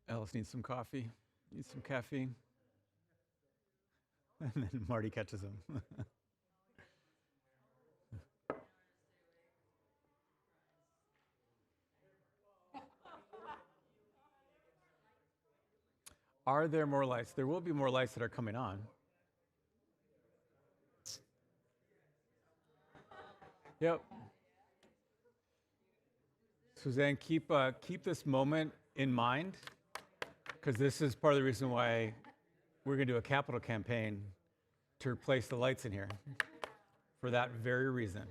Alice needs some coffee, needs some caffeine. And then Marty catches him. Are there more lights? There will be more lights that are coming on. Yep. Suzanne, keep this moment in mind, because this is part of the reason why we're going to do a capital campaign to replace the lights in here, for that very reason.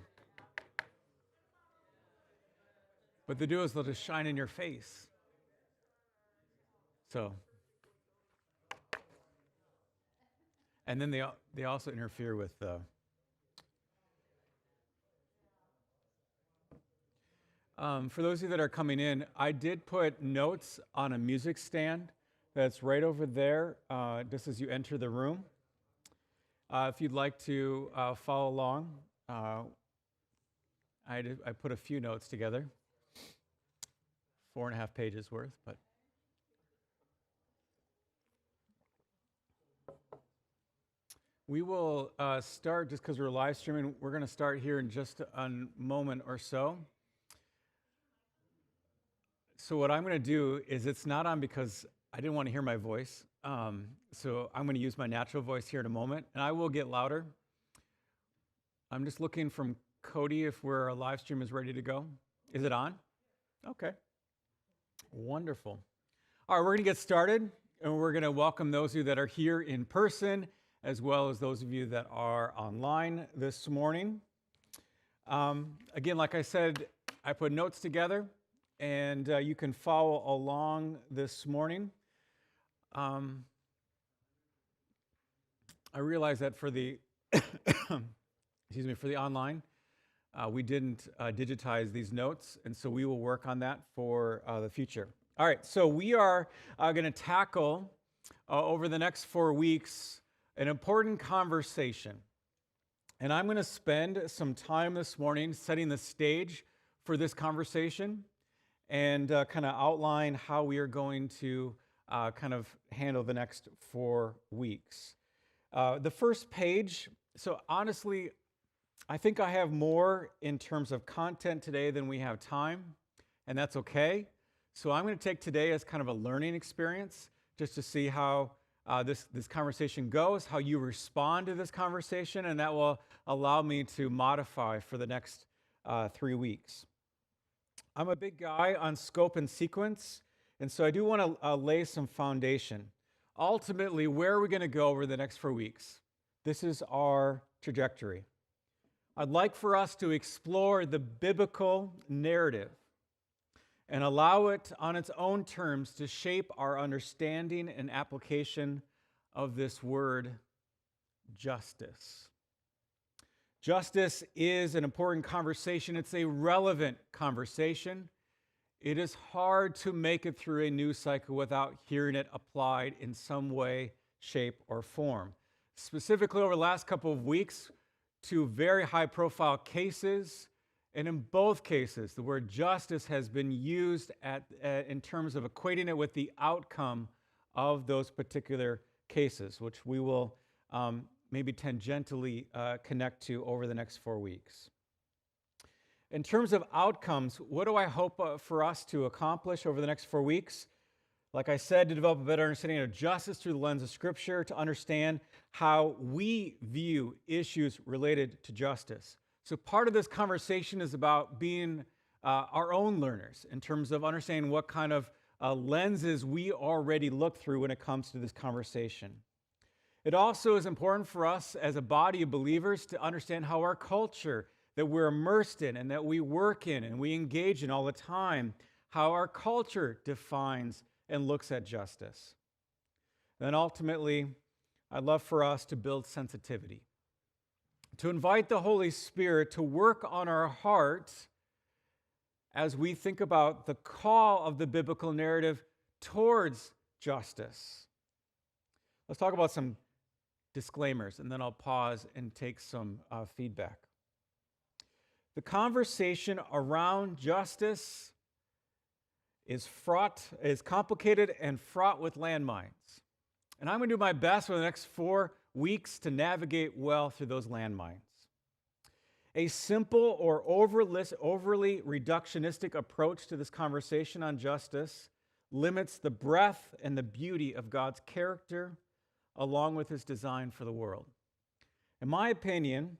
What they do is they'll just shine in your face. So, and then they also interfere with for those of you that are coming in, I did put notes on a music stand that's right over there, just as you enter the room. If you'd like to follow along, I put a few notes together, 4.5 pages worth, but we will start, just because we're live streaming, we're going to start here in just a moment or so. So what I'm going to do is, it's not on because I didn't want to hear my voice. So I'm going to use my natural voice here in a moment, and I will get louder. I'm just looking from Cody if our live stream is ready to go. Is it on? Okay. Wonderful. All right, we're going to get started, and we're going to welcome those of you that are here in person, as well as those of you that are online this morning. Again, like I said, I put notes together, and you can follow along this morning. I realize that for the for the online, we didn't digitize these notes, and so we will work on that for the future. All right, so we are going to tackle over the next 4 weeks an important conversation, and I'm going to spend some time this morning setting the stage for this conversation, and kind of outline how we are going to kind of handle the next 4 weeks. The first page, so honestly, I think I have more in terms of content today than we have time, and that's okay. So I'm going to take today as kind of a learning experience, just to see how this conversation goes, how you respond to this conversation, and that will allow me to modify for the next 3 weeks. I'm a big guy on scope and sequence, and so I do want to lay some foundation. Ultimately, where are we going to go over the next 4 weeks? This is our trajectory. I'd like for us to explore the biblical narrative and allow it on its own terms to shape our understanding and application of this word, justice. Justice is an important conversation. It's a relevant conversation. It is hard to make it through a news cycle without hearing it applied in some way, shape, or form. Specifically, over the last couple of weeks, 2 very high-profile cases, and in both cases, the word justice has been used in terms of equating it with the outcome of those particular cases, which we will maybe tangentially connect to over the next 4 weeks. In terms of outcomes, what do I hope for us to accomplish over the next 4 weeks? Like I said, to develop a better understanding of justice through the lens of Scripture, to understand how we view issues related to justice. So part of this conversation is about being our own learners in terms of understanding what kind of lenses we already look through when it comes to this conversation. It also is important for us as a body of believers to understand how our culture that we're immersed in and that we work in and we engage in all the time, how our culture defines and looks at justice. Then ultimately, I'd love for us to build sensitivity, to invite the Holy Spirit to work on our heart as we think about the call of the biblical narrative towards justice. Let's talk about some disclaimers, and then I'll pause and take some feedback. The conversation around justice is complicated and fraught with landmines. And I'm going to do my best for the next 4 weeks to navigate well through those landmines. A simple or overly reductionistic approach to this conversation on justice limits the breadth and the beauty of God's character along with his design for the world. In my opinion,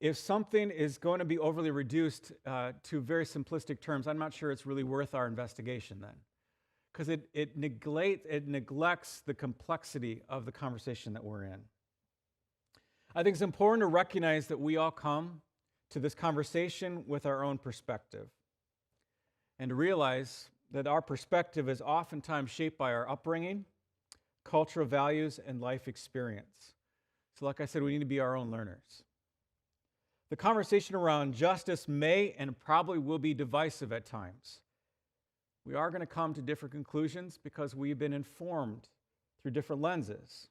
if something is going to be overly reduced to very simplistic terms, I'm not sure it's really worth our investigation then, because it neglects the complexity of the conversation that we're in. I think it's important to recognize that we all come to this conversation with our own perspective, and to realize that our perspective is oftentimes shaped by our upbringing, cultural values, and life experience. So like I said, we need to be our own learners. The conversation around justice may and probably will be divisive at times. We are going to come to different conclusions because we've been informed through different lenses.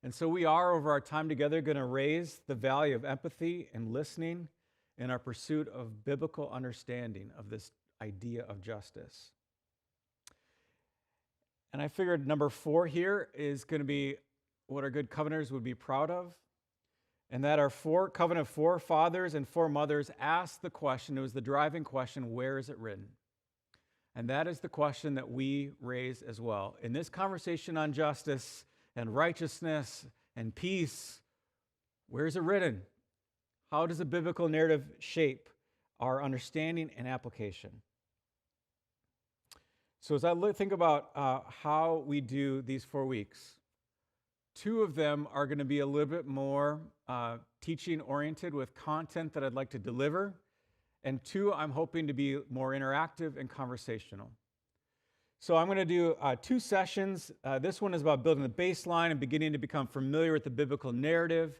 And so we are, over our time together, going to raise the value of empathy and listening in our pursuit of biblical understanding of this idea of justice. And I figured number 4 here is going to be what our good covenanters would be proud of, and that our covenant forefathers and foremothers asked the question, it was the driving question, where is it written? And that is the question that we raise as well. In this conversation on justice and righteousness and peace, where is it written? How does a biblical narrative shape our understanding and application? So as I think about how we do these 4 weeks, 2 of them are going to be a little bit more teaching-oriented with content that I'd like to deliver, and 2 I'm hoping to be more interactive and conversational. So I'm going to do 2 sessions. This one is about building the baseline and beginning to become familiar with the biblical narrative.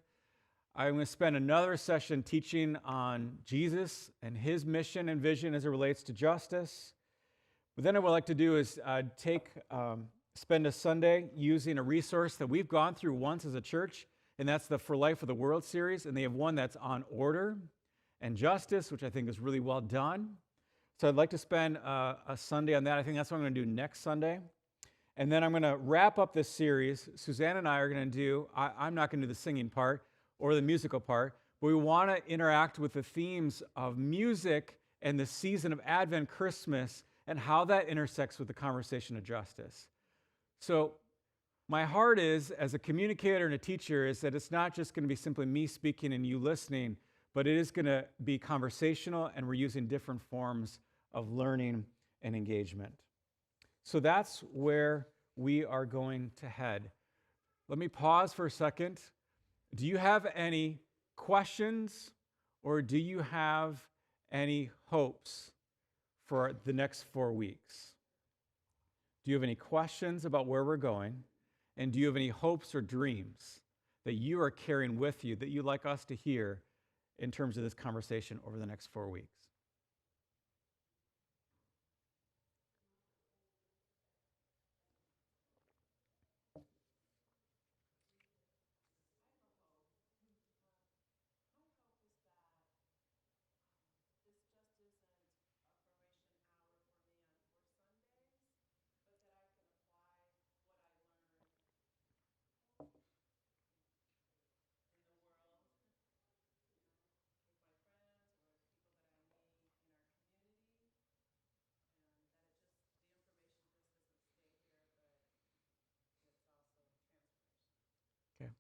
I'm going to spend another session teaching on Jesus and his mission and vision as it relates to justice. But then what I'd like to do is spend a Sunday using a resource that we've gone through once as a church, and that's the For Life of the World series, and they have one that's on order and justice, which I think is really well done. So I'd like to spend a Sunday on that. I think that's what I'm going to do next Sunday. And then I'm going to wrap up this series. Suzanne and I are going to do, I'm not going to do the singing part or the musical part, but we want to interact with the themes of music and the season of Advent, Christmas, and how that intersects with the conversation of justice. So my heart is, as a communicator and a teacher, is that it's not just going to be simply me speaking and you listening, but it is going to be conversational, and we're using different forms of learning and engagement. So that's where we are going to head. Let me pause for a second. Do you have any questions, or do you have any hopes for the next 4 weeks? Do you have any questions about where we're going? And do you have any hopes or dreams that you are carrying with you that you'd like us to hear in terms of this conversation over the next 4 weeks? Okay.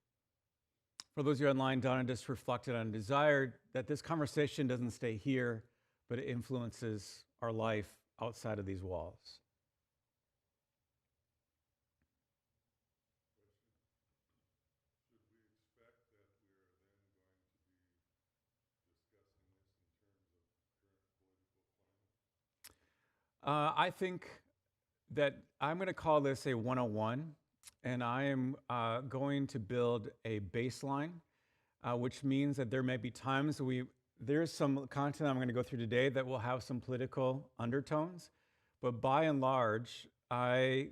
For those of you online, Donna just reflected on a desire that this conversation doesn't stay here, but it influences our life outside of these walls. I think that I'm going to call this a 101, and I am going to build a baseline, which means that there may be times there's some content I'm going to go through today that will have some political undertones, but by and large, I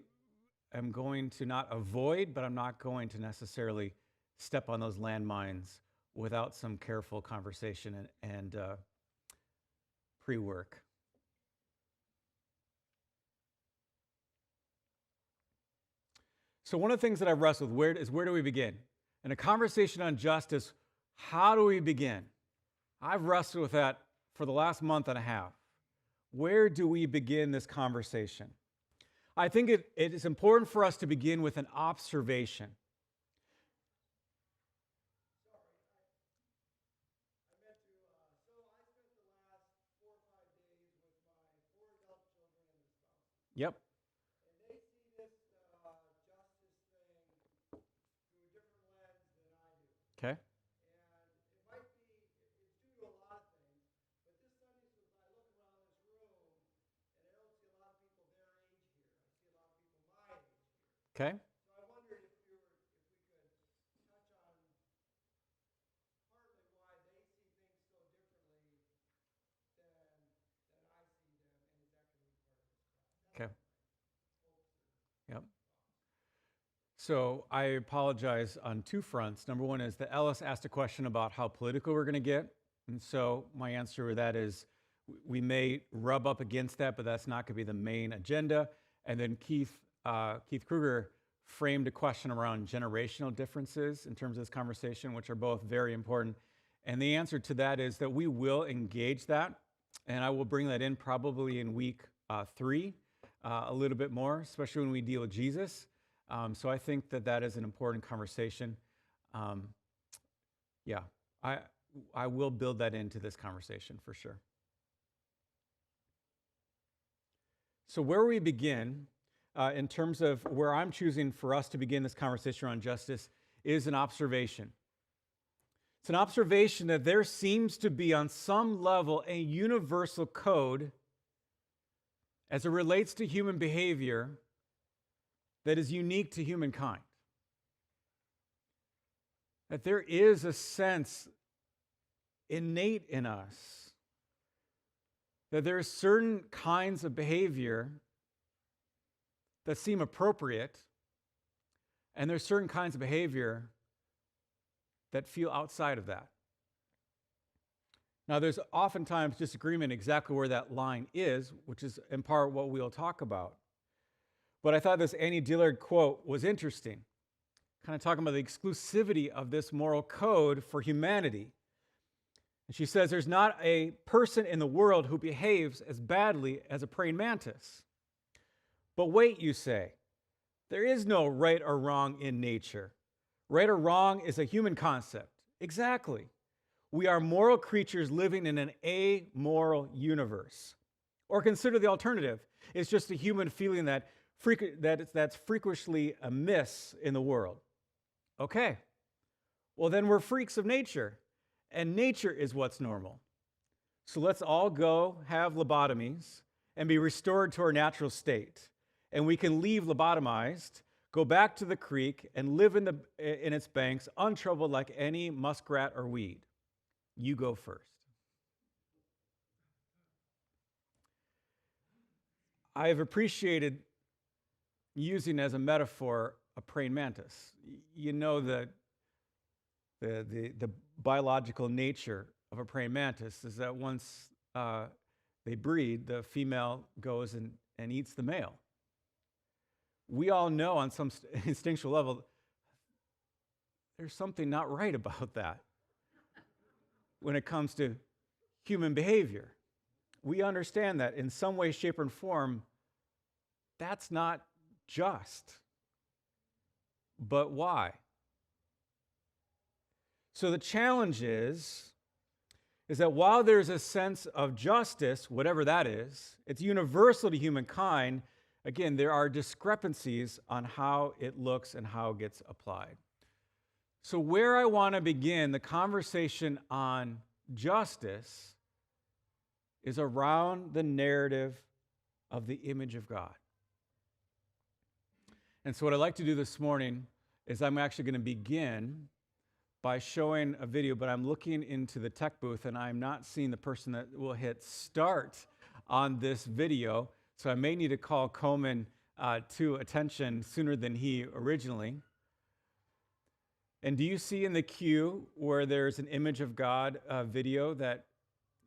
am going to not avoid, but I'm not going to necessarily step on those landmines without some careful conversation and pre-work. So one of the things that I've wrestled with is where do we begin? In a conversation on justice, how do we begin? I've wrestled with that for the last month and a half. Where do we begin this conversation? I think it is important for us to begin with an observation. Yep. Okay. Okay. Okay. Yep. So I apologize on two fronts. Number one is that Ellis asked a question about how political we're going to get. And so my answer to that is we may rub up against that, but that's not going to be the main agenda. And then Keith Kruger framed a question around generational differences in terms of this conversation, which are both very important. And the answer to that is that we will engage that. And I will bring that in probably in week 3 a little bit more, especially when we deal with Jesus. So I think that is an important conversation. Yeah, I will build that into this conversation for sure. So where we begin, in terms of where I'm choosing for us to begin this conversation around justice, is an observation. It's an observation that there seems to be, on some level, a universal code as it relates to human behavior that is unique to humankind. That there is a sense innate in us that there are certain kinds of behavior that seem appropriate, and there's certain kinds of behavior that feel outside of that. Now, there's oftentimes disagreement exactly where that line is, which is in part what we'll talk about. But I thought this Annie Dillard quote was interesting, kind of talking about the exclusivity of this moral code for humanity. And she says, there's not a person in the world who behaves as badly as a praying mantis. But wait, you say, there is no right or wrong in nature. Right or wrong is a human concept. Exactly. We are moral creatures living in an amoral universe. Or consider the alternative. It's just a human feeling that's frequently amiss in the world. Okay. Well, then we're freaks of nature, and nature is what's normal. So let's all go have lobotomies and be restored to our natural state. And we can leave lobotomized, go back to the creek, and live in its banks untroubled like any muskrat or weed. You go first. I've appreciated using as a metaphor a praying mantis. You know the biological nature of a praying mantis is that once they breed, the female goes and eats the male. We all know on some instinctual level, there's something not right about that when it comes to human behavior. We understand that in some way, shape, or form, that's not just. But why? So the challenge is that while there's a sense of justice, whatever that is, it's universal to humankind. Again, there are discrepancies on how it looks and how it gets applied. So where I want to begin the conversation on justice is around the narrative of the image of God. And so what I'd like to do this morning is I'm actually going to begin by showing a video, but I'm looking into the tech booth and I'm not seeing the person that will hit start on this video. So I may need to call Coleman to attention sooner than he originally. And do you see in the queue where there's an image of God video that,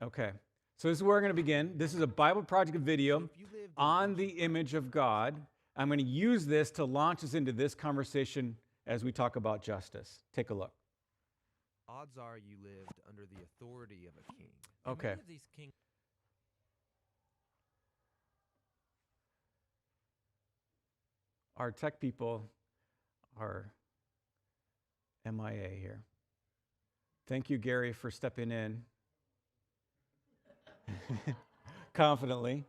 okay. So this is where we're going to begin. This is a Bible Project video on the image of God. I'm going to use this to launch us into this conversation as we talk about justice. Take a look. Odds are you lived under the authority of a king. Okay. Many of these kings Our tech people are MIA here. Thank you, Gary, for stepping in confidently.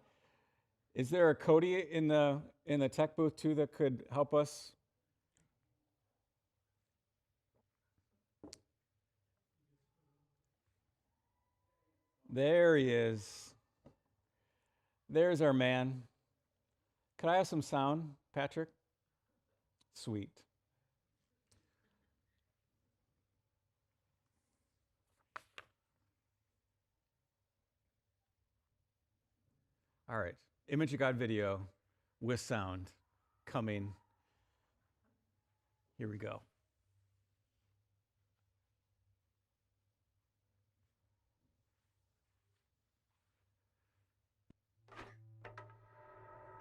Is there a Cody in the tech booth too that could help us? There he is. There's our man. Could I have some sound, Patrick? Sweet. All right. Image of God video with sound coming. Here we go.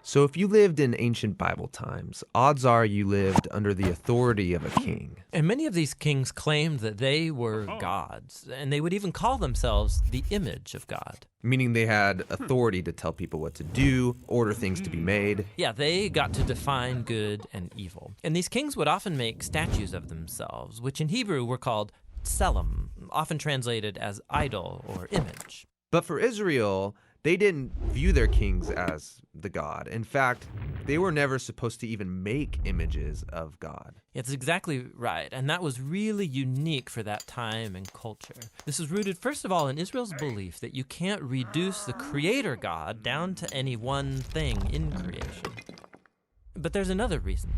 So if you lived in ancient Bible times, odds are you lived under the authority of a king. And many of these kings claimed that they were gods, and they would even call themselves the image of God. Meaning they had authority to tell people what to do, order things to be made. Yeah, they got to define good and evil. And these kings would often make statues of themselves, which in Hebrew were called tselem, often translated as idol or image. But for Israel, they didn't view their kings as the god. In fact, they were never supposed to even make images of God. It's exactly right, and that was really unique for that time and culture. This is rooted, first of all, in Israel's belief that you can't reduce the creator God down to any one thing in creation. But there's another reason.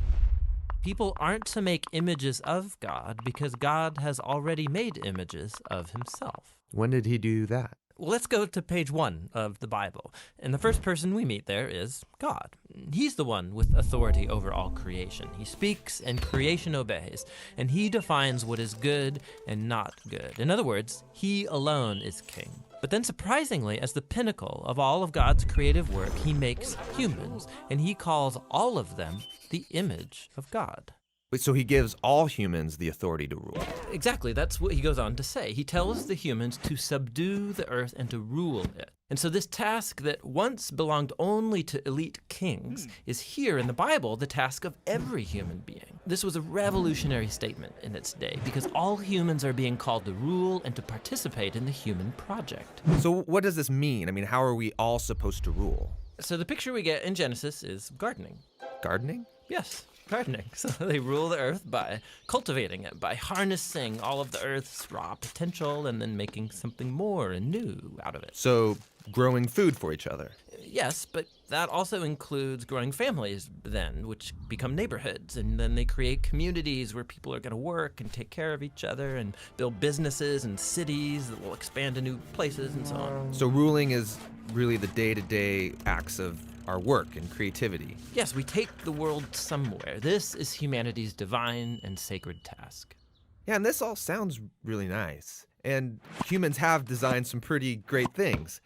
People aren't to make images of God because God has already made images of himself. When did he do that? Well, let's go to page 1 of the Bible. And the first person we meet there is God. He's the one with authority over all creation. He speaks and creation obeys. And he defines what is good and not good. In other words, he alone is king. But then surprisingly, as the pinnacle of all of God's creative work, he makes humans. And he calls all of them the image of God. So he gives all humans the authority to rule. Exactly, that's what he goes on to say. He tells the humans to subdue the earth and to rule it. And so this task that once belonged only to elite kings is here in the Bible the task of every human being. This was a revolutionary statement in its day because all humans are being called to rule and to participate in the human project. So what does this mean? I mean, how are we all supposed to rule? So the picture we get in Genesis is gardening. Gardening? Yes. Gardening. So they rule the earth by cultivating it, by harnessing all of the earth's raw potential and then making something more and new out of it. So growing food for each other. Yes, but that also includes growing families then, which become neighborhoods, and then they create communities where people are going to work and take care of each other and build businesses and cities that will expand to new places and so on. So ruling is really the day-to-day acts of our work and creativity. Yes, we take the world somewhere. This is humanity's divine and sacred task. Yeah, and this all sounds really nice. And humans have designed some pretty great things.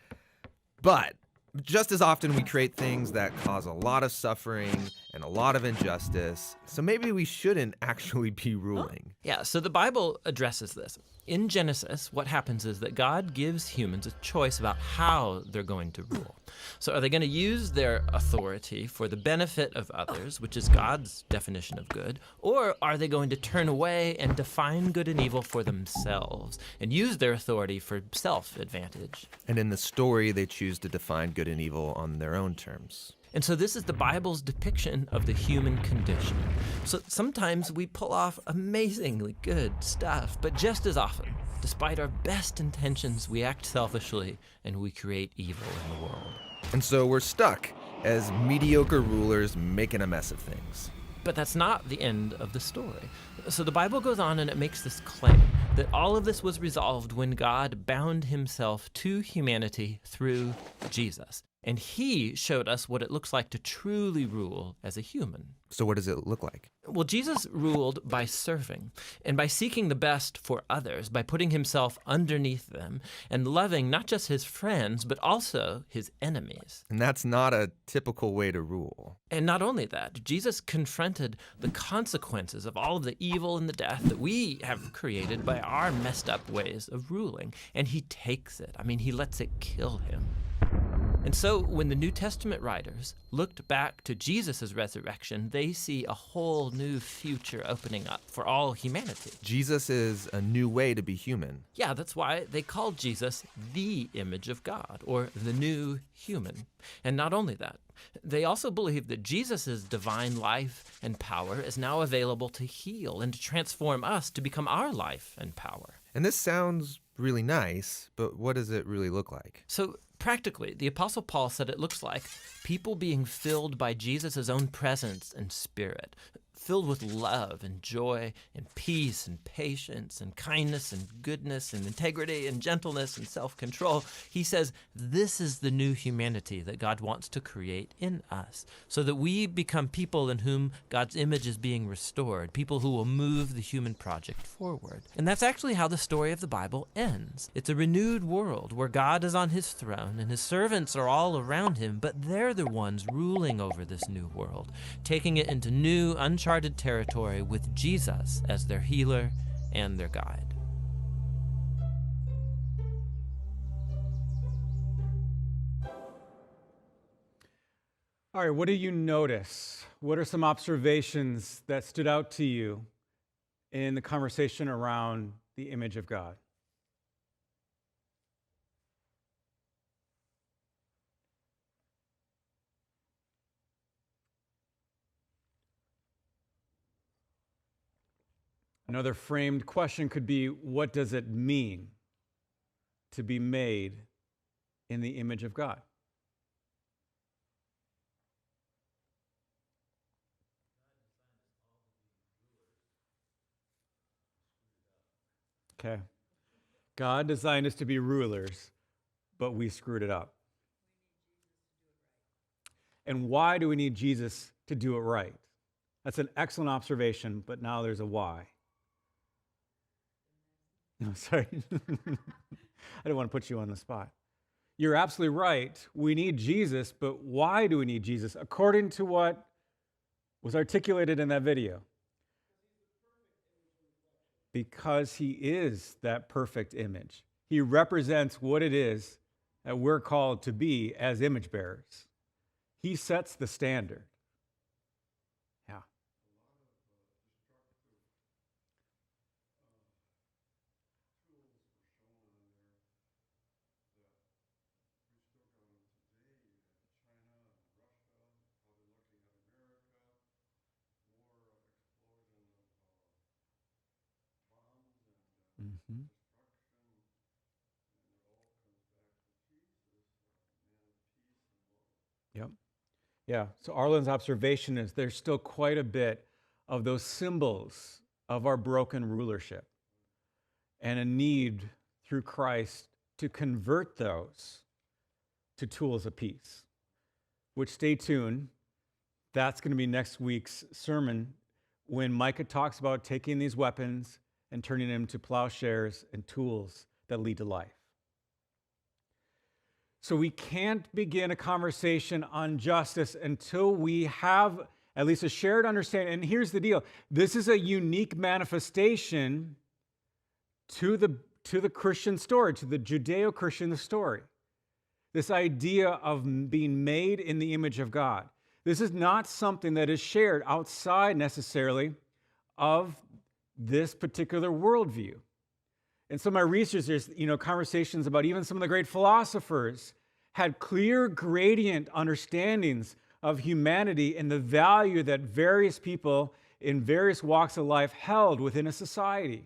But just as often we create things that cause a lot of suffering and a lot of injustice. So maybe we shouldn't actually be ruling. Yeah, so the Bible addresses this. In Genesis, what happens is that God gives humans a choice about how they're going to rule. So are they going to use their authority for the benefit of others, which is God's definition of good, or are they going to turn away and define good and evil for themselves and use their authority for self-advantage? And in the story, they choose to define good and evil on their own terms. And so this is the Bible's depiction of the human condition. So sometimes we pull off amazingly good stuff, but just as often, despite our best intentions, we act selfishly and we create evil in the world. And so we're stuck as mediocre rulers making a mess of things. But that's not the end of the story. So the Bible goes on and it makes this claim that all of this was resolved when God bound himself to humanity through Jesus. And he showed us what it looks like to truly rule as a human. So what does it look like? Well, Jesus ruled by serving and by seeking the best for others, by putting himself underneath them and loving not just his friends, but also his enemies. And that's not a typical way to rule. And not only that, Jesus confronted the consequences of all of the evil and the death that we have created by our messed up ways of ruling. And he takes it. I mean, he lets it kill him. And so when the New Testament writers looked back to Jesus' resurrection, they see a whole new future opening up for all humanity. Jesus is a new way to be human. Yeah, that's why they called Jesus the image of God, or the new human. And not only that, they also believe that Jesus' divine life and power is now available to heal and to transform us to become our life and power. And this sounds really nice, but what does it really look like? So practically, the Apostle Paul said it looks like people being filled by Jesus' own presence and spirit, filled with love and joy and peace and patience and kindness and goodness and integrity and gentleness and self-control. He says this is the new humanity that God wants to create in us so that we become people in whom God's image is being restored, people who will move the human project forward. And that's actually how the story of the Bible ends. It's a renewed world where God is on his throne and his servants are all around him, but they're the ones ruling over this new world, taking it into new, uncharted territory with Jesus as their healer and their guide. All right, what do you notice? What are some observations that stood out to you in the conversation around the image of God? Another framed question could be, what does it mean to be made in the image of God? Okay. God designed us to be rulers, but we screwed it up. And why do we need Jesus to do it right? That's an excellent observation, but now there's a why. No, sorry. I don't want to put you on the spot. You're absolutely right. We need Jesus, but why do we need Jesus? According to what was articulated in that video. Because he is that perfect image. He represents what it is that we're called to be as image bearers. He sets the standard. Yeah. Mm-hmm. Yep. Yeah. So Arlen's observation is there's still quite a bit of those symbols of our broken rulership and a need through Christ to convert those to tools of peace, which, stay tuned, that's going to be next week's sermon when Micah talks about taking these weapons and turning them to plowshares and tools that lead to life. So we can't begin a conversation on justice until we have at least a shared understanding. And here's the deal. This is a unique manifestation to the Christian story, to the Judeo-Christian story. This idea of being made in the image of God. This is not something that is shared outside necessarily of this particular worldview. In some of my research, there's conversations about even some of the great philosophers had clear gradient understandings of humanity and the value that various people in various walks of life held within a society.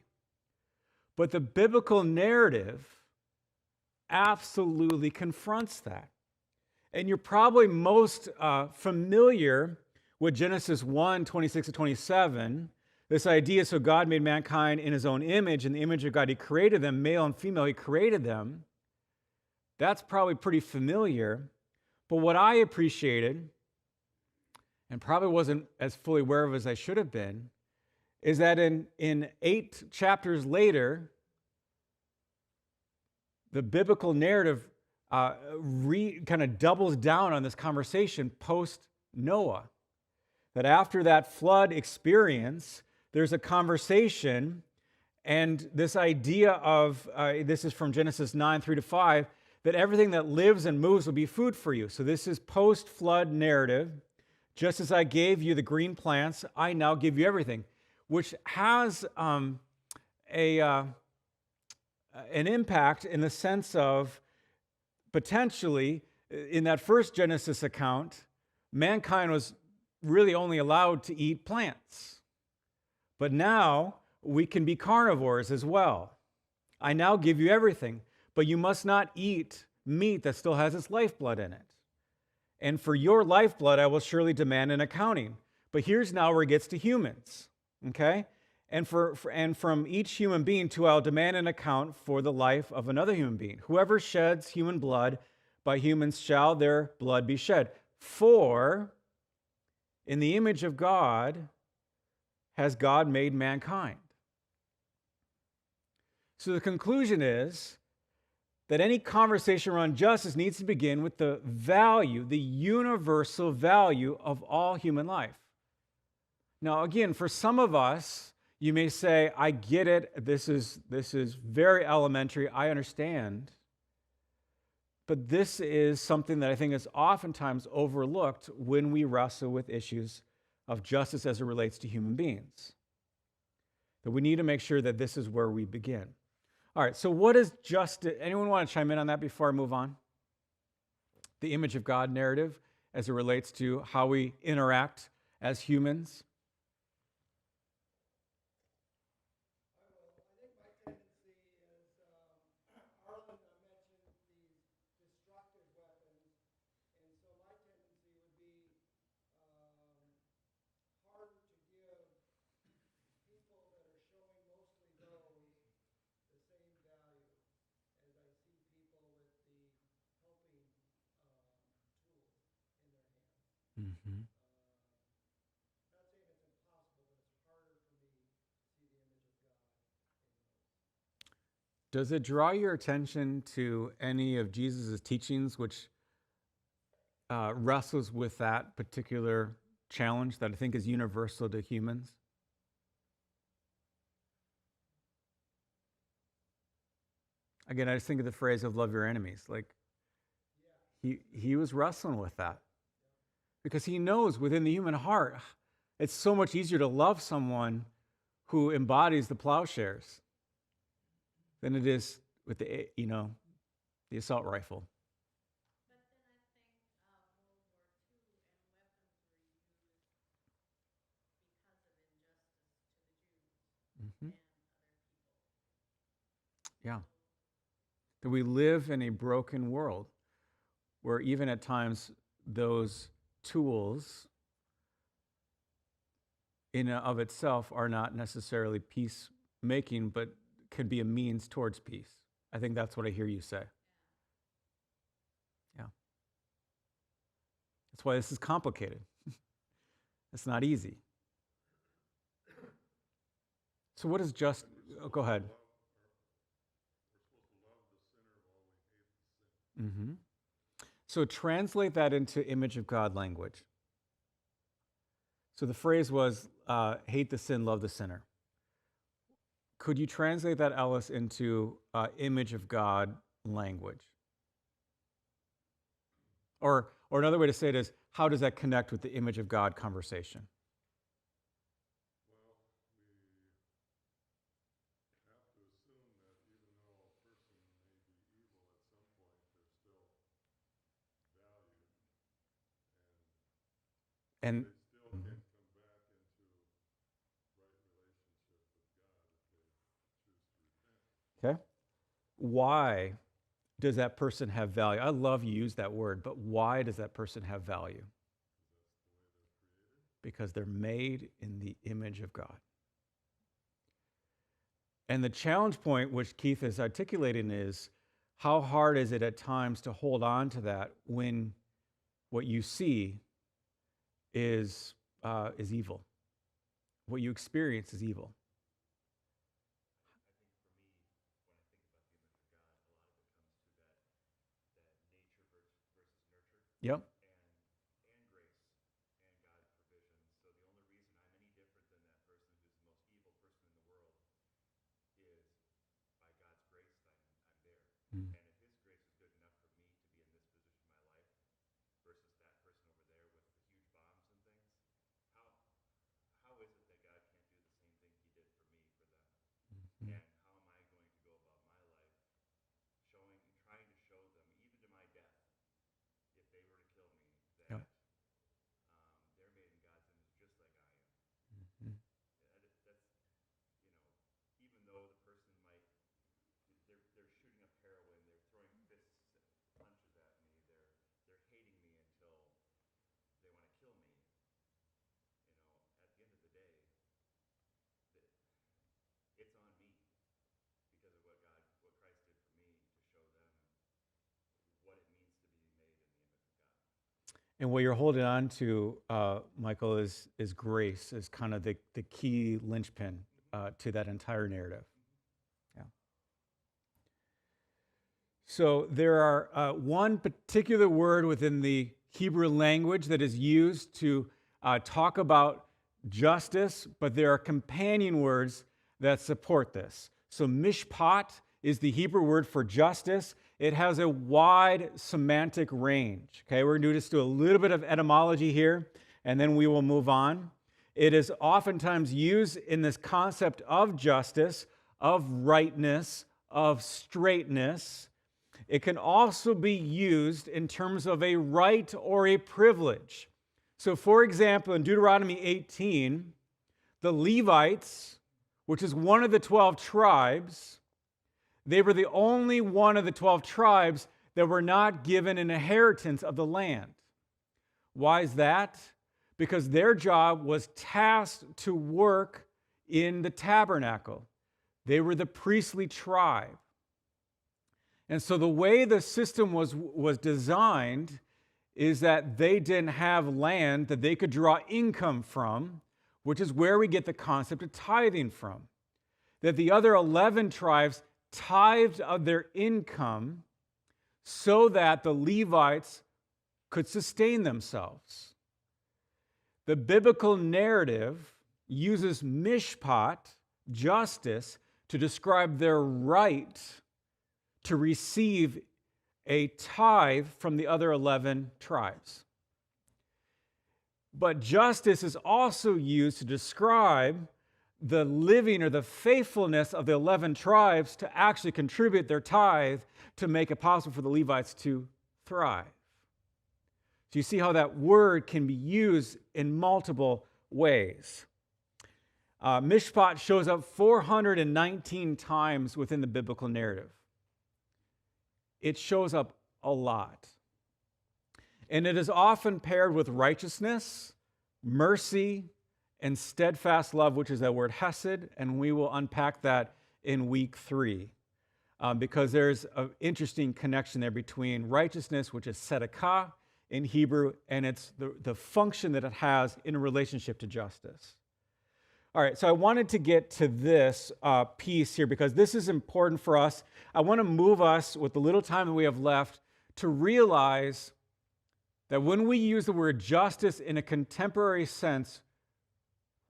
But the biblical narrative absolutely confronts that. And you're probably most familiar with Genesis 1, 26 to 27, this idea, so God made mankind in his own image, in the image of God he created them, male and female he created them. That's probably pretty familiar. But what I appreciated, and probably wasn't as fully aware of as I should have been, is that in 8 chapters later, the biblical narrative kind of doubles down on this conversation post Noah. That after that flood experience, there's a conversation, and this idea of, this is from Genesis 9, 3-5, that everything that lives and moves will be food for you. So this is post-flood narrative. Just as I gave you the green plants, I now give you everything, which has an impact in the sense of potentially, in that first Genesis account, mankind was really only allowed to eat plants. But now we can be carnivores as well. I now give you everything, but you must not eat meat that still has its lifeblood in it. And for your lifeblood, I will surely demand an accounting. But here's now where it gets to humans, okay? And from each human being too, I'll demand an account for the life of another human being. Whoever sheds human blood, by humans shall their blood be shed. For in the image of God has God made mankind. So the conclusion is that any conversation around justice needs to begin with the value, the universal value of all human life. Now, again, for some of us, you may say, I get it, this is very elementary, I understand. But this is something that I think is oftentimes overlooked when we wrestle with issues of justice as it relates to human beings. That we need to make sure that this is where we begin. All right, so what is justice? Anyone want to chime in on that before I move on? The image of God narrative as it relates to how we interact as humans. Mm-hmm. Does it draw your attention to any of Jesus' teachings which wrestles with that particular challenge that I think is universal to humans? Again, I just think of the phrase of love your enemies. Like, he was wrestling with that because he knows within the human heart, it's so much easier to love someone who embodies the plowshares than it is with the assault rifle. Mm-hmm. Yeah. That we live in a broken world where even at times those tools in and of itself are not necessarily peacemaking, but could be a means towards peace. I think that's what I hear you say. Yeah. That's why this is complicated. It's not easy. So what is just... Oh, go ahead. Mm-hmm. So translate that into image of God language. So the phrase was, hate the sin, love the sinner. Could you translate that, Ellis, into image of God language? Or another way to say it is, how does that connect with the image of God conversation? And okay, why does that person have value? I love you use that word, but why does that person have value? Because they're made in the image of God. And the challenge point, which Keith is articulating, is how hard is it at times to hold on to that when what you see is evil. What you experience is evil. Yep. Mm. Mm. Yep. Mm. And what you're holding on to, Michael, is grace, is kind of the key linchpin to that entire narrative. Yeah. So there are one particular word within the Hebrew language that is used to talk about justice, but there are companion words that support this. So mishpat is the Hebrew word for justice. It has a wide semantic range. Okay, we're going to just do a little bit of etymology here, and then we will move on. It is oftentimes used in this concept of justice, of rightness, of straightness. It can also be used in terms of a right or a privilege. So, for example, in Deuteronomy 18, the Levites, which is one of the 12 tribes, they were the only one of the 12 tribes that were not given an inheritance of the land. Why is that? Because their job was tasked to work in the tabernacle. They were the priestly tribe. And so the way the system was designed is that they didn't have land that they could draw income from, which is where we get the concept of tithing from. That the other 11 tribes tithed of their income so that the Levites could sustain themselves. The biblical narrative uses mishpat, justice, to describe their right to receive a tithe from the other 11 tribes. But justice is also used to describe the living or the faithfulness of the 11 tribes to actually contribute their tithe to make it possible for the Levites to thrive. So you see how that word can be used in multiple ways. Mishpat shows up 419 times within the biblical narrative. It shows up a lot. And it is often paired with righteousness, mercy, and steadfast love, which is that word hesed, and we will unpack that in week 3 because there's an interesting connection there between righteousness, which is tzedakah in Hebrew, and it's the function that it has in relationship to justice. All right, so I wanted to get to this piece here because this is important for us. I want to move us, with the little time that we have left, to realize that when we use the word justice in a contemporary sense,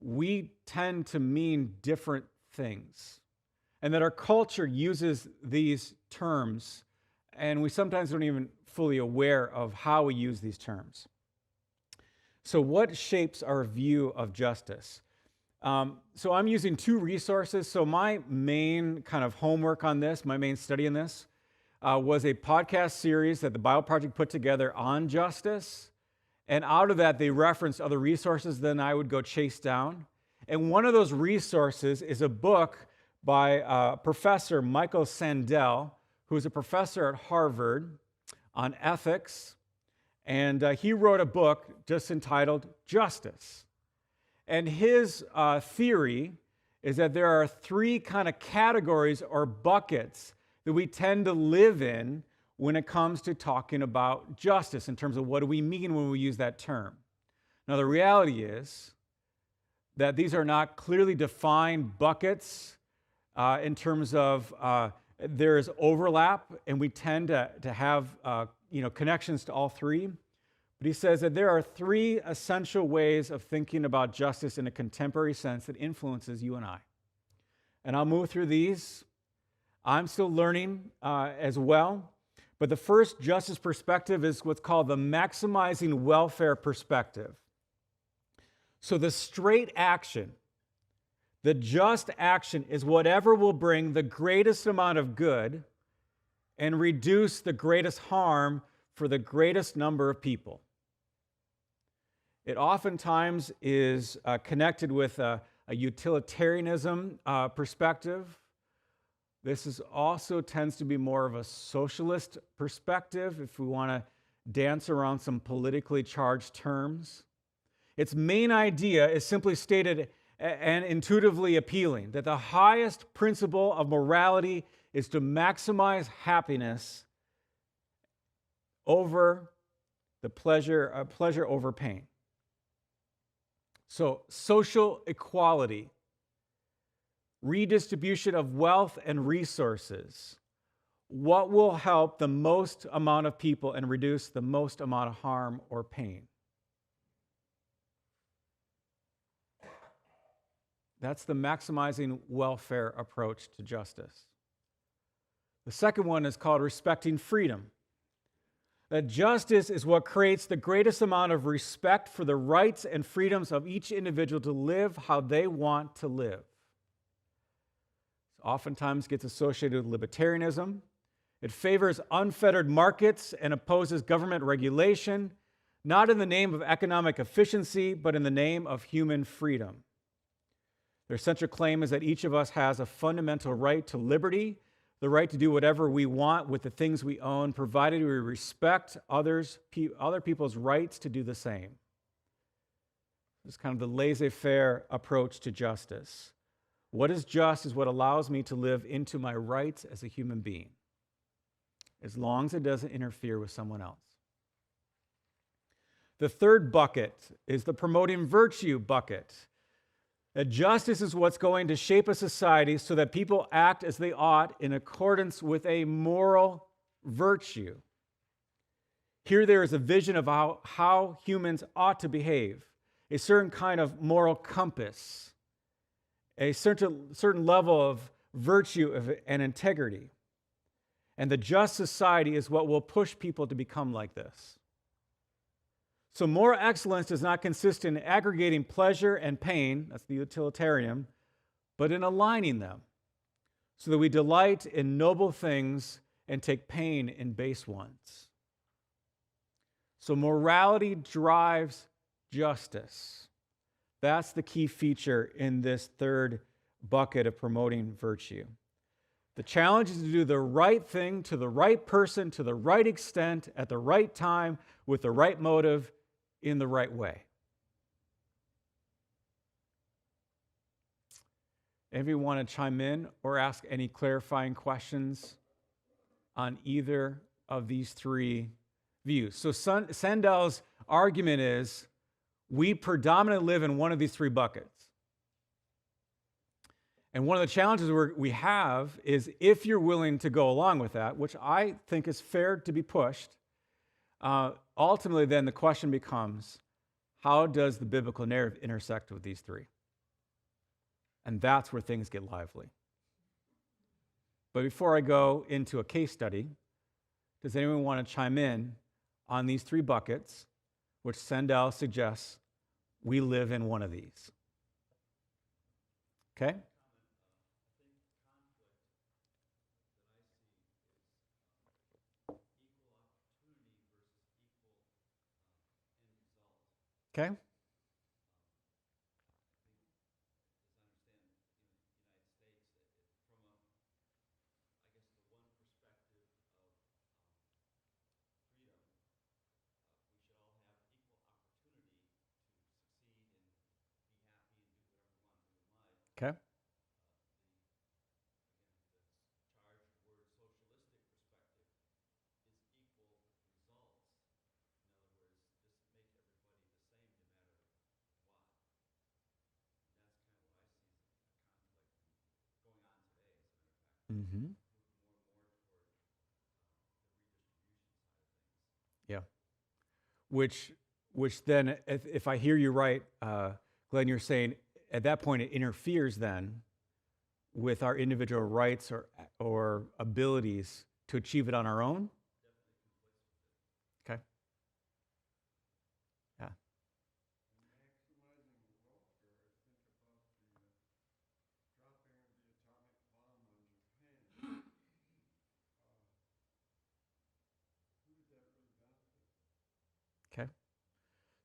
we tend to mean different things. And that our culture uses these terms, and we sometimes don't even fully aware of how we use these terms. So what shapes our view of justice? So I'm using 2 resources. So my main kind of homework on this, my main study in this, was a podcast series that the Bible Project put together on justice. And out of that, they referenced other resources then I would go chase down. And one of those resources is a book by Professor Michael Sandel, who's a professor at Harvard on ethics. And he wrote a book just entitled Justice. And his theory is that there are 3 kind of categories or buckets that we tend to live in when it comes to talking about justice in terms of what do we mean when we use that term. Now, the reality is that these are not clearly defined buckets in terms of there is overlap, and we tend to have connections to all three. But he says that there are three essential ways of thinking about justice in a contemporary sense that influences you and I. And I'll move through these. I'm still learning as well. But the first justice perspective is what's called the maximizing welfare perspective. So the straight action, the just action, is whatever will bring the greatest amount of good and reduce the greatest harm for the greatest number of people. It oftentimes is connected with a utilitarianism perspective. This is also tends to be more of a socialist perspective if we want to dance around some politically charged terms. Its main idea is simply stated and intuitively appealing, that the highest principle of morality is to maximize happiness over the pleasure over pain. So, social equality, redistribution of wealth and resources, what will help the most amount of people and reduce the most amount of harm or pain? That's the maximizing welfare approach to justice. The second one is called respecting freedom. That justice is what creates the greatest amount of respect for the rights and freedoms of each individual to live how they want to live. It oftentimes gets associated with libertarianism. It favors unfettered markets and opposes government regulation, not in the name of economic efficiency, but in the name of human freedom. Their central claim is that each of us has a fundamental right to liberty, the right to do whatever we want with the things we own, provided we respect other people's rights to do the same. It's kind of the laissez-faire approach to justice. What is just is what allows me to live into my rights as a human being, as long as it doesn't interfere with someone else. The third bucket is the promoting virtue bucket. That justice is what's going to shape a society so that people act as they ought in accordance with a moral virtue. Here there is a vision of how humans ought to behave, a certain kind of moral compass, a certain level of virtue and integrity. And the just society is what will push people to become like this. So moral excellence does not consist in aggregating pleasure and pain, that's the utilitarian, but in aligning them so that we delight in noble things and take pain in base ones. So morality drives justice. That's the key feature in this third bucket of promoting virtue. The challenge is to do the right thing to the right person, to the right extent, at the right time, with the right motive, in the right way. Anyone want to chime in or ask any clarifying questions on either of these three views? So Sandel's argument is we predominantly live in one of these three buckets. And one of the challenges we have is if you're willing to go along with that, which I think is fair to be pushed, ultimately then the question becomes, how does the biblical narrative intersect with these three? And that's where things get lively. But before I go into a case study, does anyone want to chime in on these three buckets, which Sandel suggests we live in one of these? Okay? Okay? Okay? Mm-hmm. Yeah. Which, which then, if I hear you right, Glenn, you're saying at that point it interferes then with our individual rights or abilities to achieve it on our own. Okay. Yeah. Okay.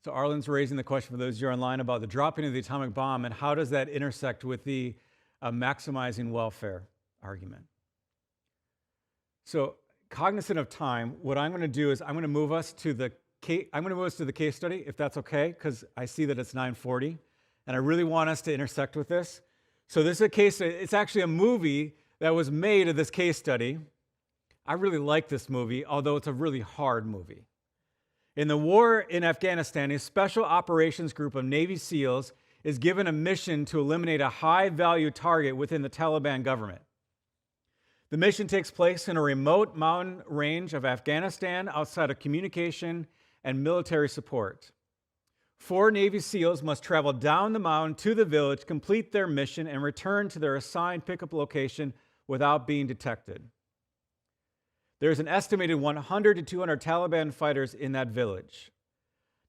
So Arlen's raising the question for those of you online about the dropping of the atomic bomb and how does that intersect with the maximizing welfare argument. So cognizant of time, what I'm going to do is I'm going to move us to the case study, if that's okay, because I see that it's 9:40, and I really want us to intersect with this. So this is a case. It's actually a movie that was made of this case study. I really like this movie, although it's a really hard movie. In the war in Afghanistan, a special operations group of Navy SEALs is given a mission to eliminate a high-value target within the Taliban government. The mission takes place in a remote mountain range of Afghanistan outside of communication and military support. 4 Navy SEALs must travel down the mountain to the village, complete their mission, and return to their assigned pickup location without being detected. There's an estimated 100 to 200 Taliban fighters in that village.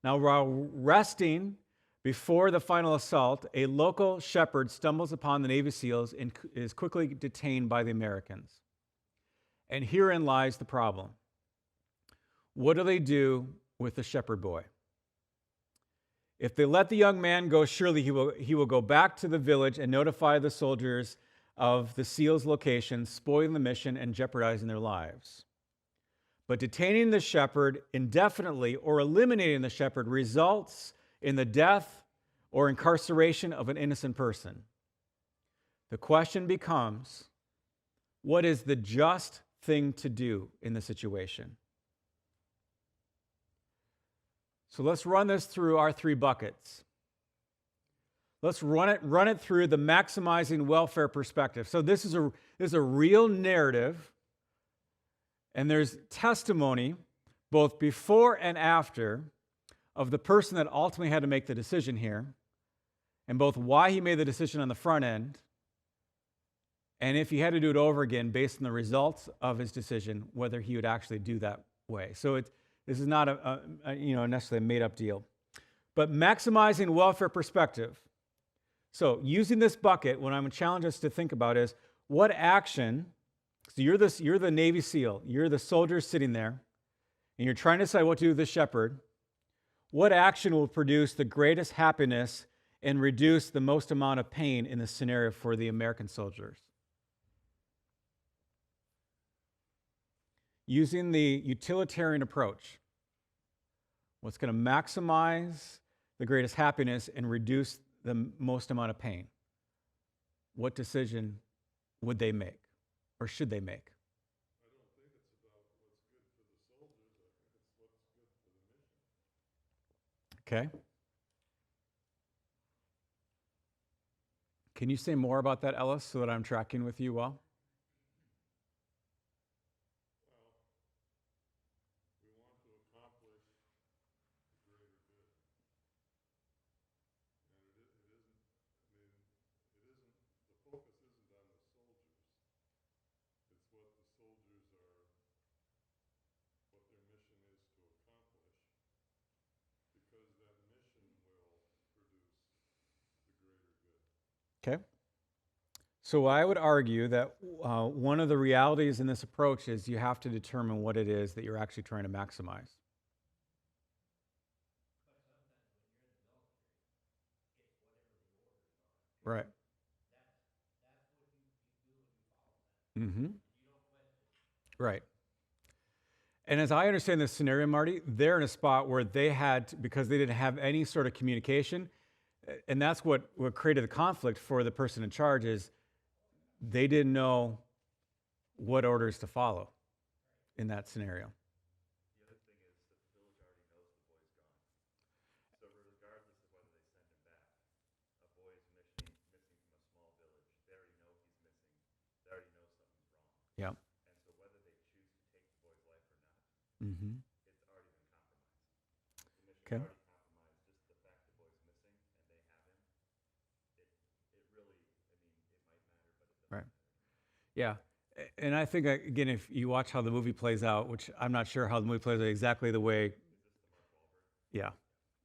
Now, while resting before the final assault, a local shepherd stumbles upon the Navy SEALs and is quickly detained by the Americans. And herein lies the problem. What do they do with the shepherd boy? If they let the young man go, surely he will go back to the village and notify the soldiers of the SEALs' location, spoiling the mission and jeopardizing their lives. But detaining the shepherd indefinitely or eliminating the shepherd results in the death or incarceration of an innocent person. The question becomes, what is the just thing to do in the situation? So let's run this through our 3 buckets. Let's run it through the maximizing welfare perspective. So this is a real narrative, and there's testimony both before and after of the person that ultimately had to make the decision here, and both why he made the decision on the front end, and if he had to do it over again based on the results of his decision, whether he would actually do that way. So this is not necessarily a made-up deal. But maximizing welfare perspective. So using this bucket, what I'm going to challenge us to think about is what action. So you're the Navy SEAL. You're the soldier sitting there, and you're trying to decide what to do with the shepherd. What action will produce the greatest happiness and reduce the most amount of pain in this scenario for the American soldiers? Using the utilitarian approach, what's going to maximize the greatest happiness and reduce the most amount of pain? What decision would they make, or should they make? I don't think it's about what's good for the soldiers. I think it's what's good for the mission. Okay. Can you say more about that, Ellis, so that I'm tracking with you well? We want to accomplish the greater good. And it isn't, the focus isn't on the soldiers. It's what the soldiers are, what their mission is to accomplish. Because that mission will produce the greater good. Okay. So I would argue that one of the realities in this approach is you have to determine what it is that you're actually trying to maximize. Right. Mm-hmm. Right. And as I understand this scenario, Marty, they're in a spot where they had to, because they didn't have any sort of communication, and that's what created the conflict for the person in charge is they didn't know what orders to follow in that scenario. The other thing is that the village already knows the boy's gone. So regardless of whether they send him back, a boy is missing from a small village. They already know he's missing. They already know something's Yeah. And so whether they choose to take the boy's life or not, Mm-hmm. it's already been compromised. The mission's Okay. already compromised. Just the fact the boy's missing and they have him, it really, I mean, it might matter, but it doesn't Right. matter. Yeah. And I think, again, if you watch how the movie plays out, which I'm not sure how the movie plays out exactly the way, yeah,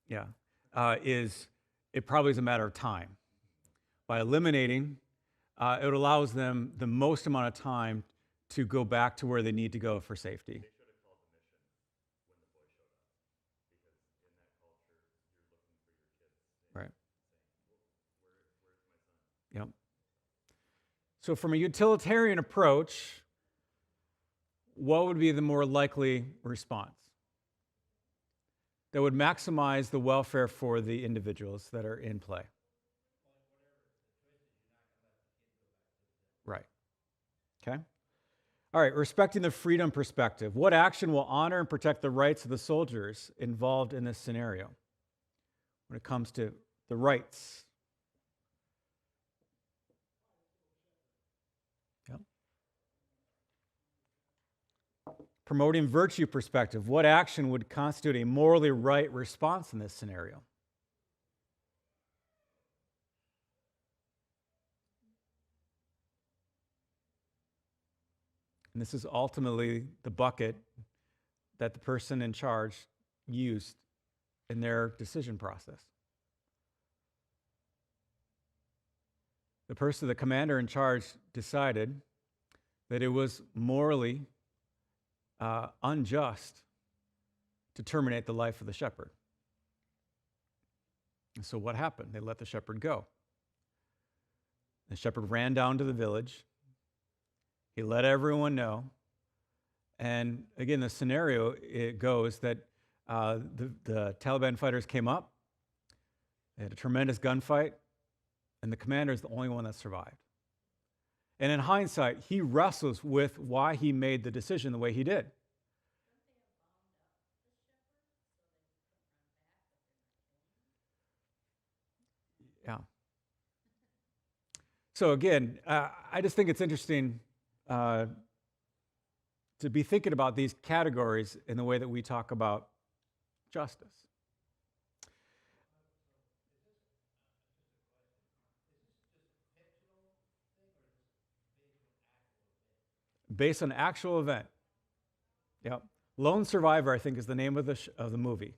yeah, is it probably is a matter of time. By eliminating, it allows them the most amount of time to go back to where they need to go for safety. They should have called the mission when the boy showed up, because in that culture, you're looking for your kids and Right. saying, where's my son? Yep. So from a utilitarian approach, what would be the more likely response that would maximize the welfare for the individuals that are in play? Right. Okay. All right, respecting the freedom perspective. What action will honor and protect the rights of the soldiers involved in this scenario when it comes to the rights? Yep. Promoting virtue perspective. What action would constitute a morally right response in this scenario? And this is ultimately the bucket that the person in charge used in their decision process. The commander in charge decided that it was morally unjust to terminate the life of the shepherd. And so what happened? They let the shepherd go. The shepherd ran down to the village. He let everyone know. And again, the scenario, it goes that the Taliban fighters came up. They had a tremendous gunfight. And the commander is the only one that survived. And in hindsight, he wrestles with why he made the decision the way he did. Yeah. So again, I just think it's interesting to be thinking about these categories in the way that we talk about justice. Based on actual event. Yep. Lone Survivor, I think, is the name of the movie.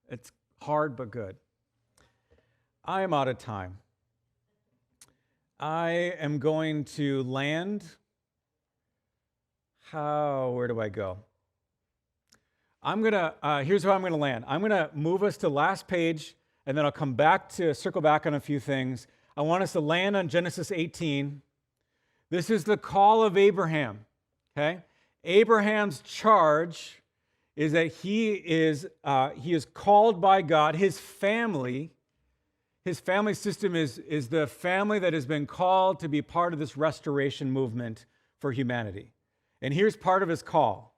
It's hard but good. I am out of time. I am going to land. Where do I go? Here's how I'm gonna land. I'm gonna move us to last page, and then I'll come back to circle back on a few things. I want us to land on Genesis 18. This is the call of Abraham, okay? Abraham's charge is that he is called by God. His family system is the family that has been called to be part of this restoration movement for humanity. And here's part of his call.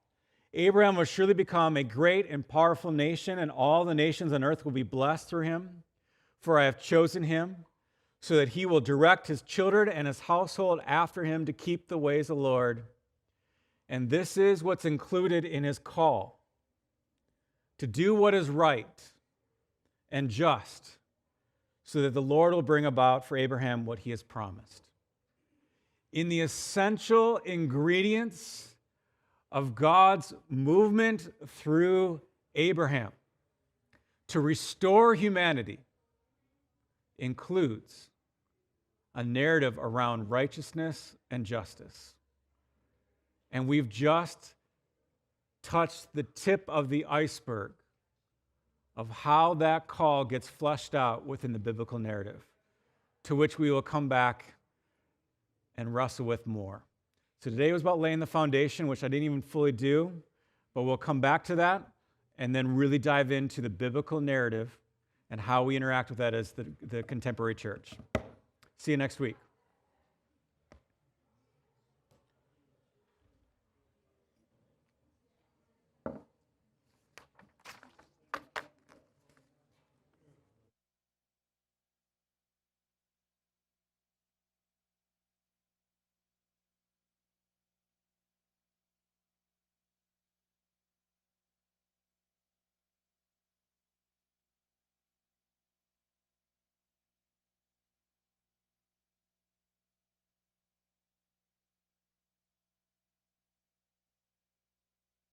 Abraham will surely become a great and powerful nation, and all the nations on earth will be blessed through him. For I have chosen him, so that he will direct his children and his household after him to keep the ways of the Lord. And this is what's included in his call: to do what is right and just, so that the Lord will bring about for Abraham what he has promised. In the essential ingredients of God's movement through Abraham to restore humanity includes a narrative around righteousness and justice. And we've just touched the tip of the iceberg of how that call gets fleshed out within the biblical narrative, to which we will come back and wrestle with more. So today was about laying the foundation, which I didn't even fully do, but we'll come back to that and then really dive into the biblical narrative and how we interact with that as the contemporary church. See you next week.